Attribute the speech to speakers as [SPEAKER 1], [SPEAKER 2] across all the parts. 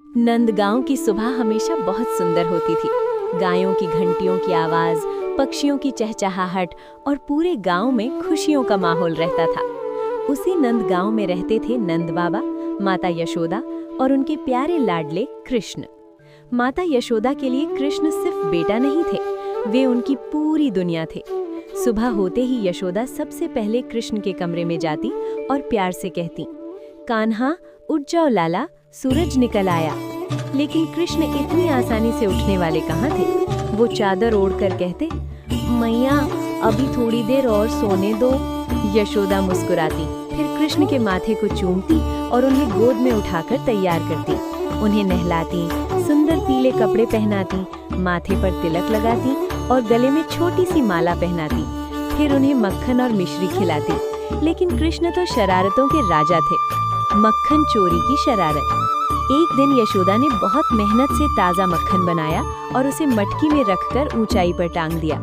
[SPEAKER 1] नंदगांव की सुबह हमेशा बहुत सुंदर होती थी। गायों की घंटियों की आवाज, पक्षियों की चहचहाहट और पूरे गांव में खुशियों का माहौल रहता था। उसी नंदगांव में रहते थे नंद बाबा, माता यशोदा और उनके प्यारे लाडले कृष्ण। माता यशोदा के लिए कृष्ण सिर्फ बेटा नहीं थे, वे उनकी पूरी दुनिया थे। सुबह होते ही यशोदा सबसे पहले कृष्ण के कमरे में जाती और प्यार से कहती, कान्हा उठ जाओ लाला, सूरज निकल आया। लेकिन कृष्ण इतनी आसानी से उठने वाले कहाँ थे। वो चादर ओढ़कर कहते, मैया अभी थोड़ी देर और सोने दो। यशोदा मुस्कुराती, फिर कृष्ण के माथे को चूमती और उन्हें गोद में उठाकर तैयार करती। उन्हें नहलाती, सुंदर पीले कपड़े पहनाती, माथे पर तिलक लगाती और गले में छोटी सी माला पहनाती। फिर उन्हें मक्खन और मिश्री खिलाती। लेकिन कृष्ण तो शरारतों के राजा थे। मक्खन चोरी की शरारत। एक दिन यशोदा ने बहुत मेहनत से ताज़ा मक्खन बनाया और उसे मटकी में रखकर ऊंचाई पर टांग दिया।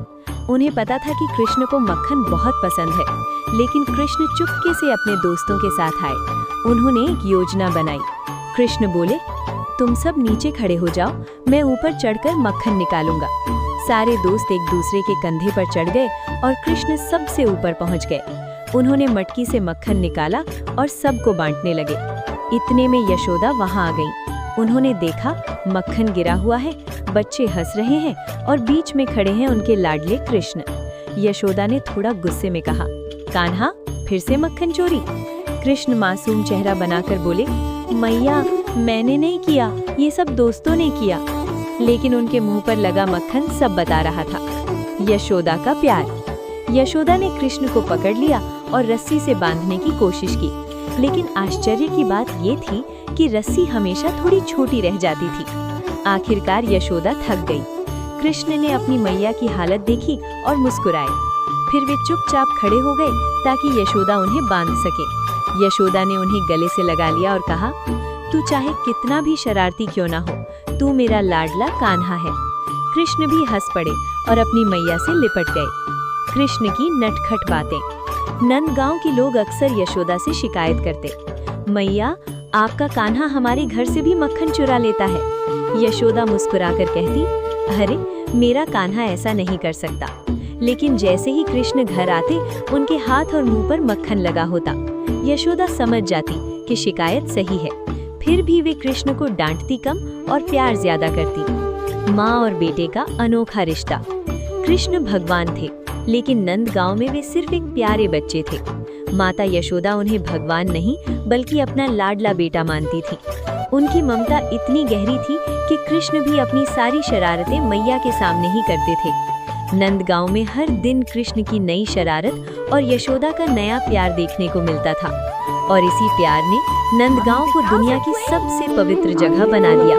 [SPEAKER 1] उन्हें पता था कि कृष्ण को मक्खन बहुत पसंद है, लेकिन कृष्ण चुपके से अपने दोस्तों के साथ आए। उन्होंने एक योजना बनाई। कृष्ण बोले, तुम सब नीचे खड़े हो जाओ, मैं ऊपर चढ़कर मक्खन निकालूंगा। सारे दोस्त एक दूसरे के कंधे पर चढ़ गए और कृष्ण सबसे ऊपर पहुंच गए। उन्होंने मटकी से मक्खन निकाला और सबको बांटने लगे। इतने में यशोदा वहां आ गईं। उन्होंने देखा मक्खन गिरा हुआ है, बच्चे हंस रहे हैं और बीच में खड़े हैं उनके लाडले कृष्ण। यशोदा ने थोड़ा गुस्से में कहा, कान्हा फिर से मक्खन चोरी। कृष्ण मासूम चेहरा बनाकर बोले, मैया मैंने नहीं किया, ये सब दोस्तों ने किया। लेकिन उनके मुंह पर लगा मक्खन सब बता रहा था। यशोदा का प्यार। यशोदा ने कृष्ण को पकड़ लिया और रस्सी से बांधने की कोशिश की, लेकिन आश्चर्य की बात ये थी कि रस्सी हमेशा थोड़ी छोटी रह जाती थी। आखिरकार यशोदा थक गई। कृष्ण ने अपनी मैया की हालत देखी और मुस्कुराए। फिर वे चुपचाप खड़े हो गए ताकि यशोदा उन्हें बांध सके। यशोदा ने उन्हें गले से लगा लिया और कहा, तू चाहे कितना भी शरारती क्यों ना हो, तू मेरा लाडला कान्हा है। कृष्ण भी हंस पड़े और अपनी मैया से लिपट गए। कृष्ण की नटखट बातें। नंदगांव के लोग अक्सर यशोदा से शिकायत करते, मैया आपका कान्हा हमारे घर से भी मक्खन चुरा लेता है। यशोदा मुस्कुराकर कहती, अरे मेरा कान्हा ऐसा नहीं कर सकता। लेकिन जैसे ही कृष्ण घर आते, उनके हाथ और मुंह पर मक्खन लगा होता। यशोदा समझ जाती कि शिकायत सही है। फिर भी वे कृष्ण को डांटती कम और प्यार ज्यादा करती। माँ और बेटे का अनोखा रिश्ता। कृष्ण भगवान थे, लेकिन नंदगांव में वे सिर्फ एक प्यारे बच्चे थे। माता यशोदा उन्हें भगवान नहीं बल्कि अपना लाडला बेटा मानती थी। उनकी ममता इतनी गहरी थी कि कृष्ण भी अपनी सारी शरारतें मैया के सामने ही करते थे। नंदगांव में हर दिन कृष्ण की नई शरारत और यशोदा का नया प्यार देखने को मिलता था, और इसी प्यार ने नंदगांव को दुनिया की सबसे पवित्र जगह बना दिया।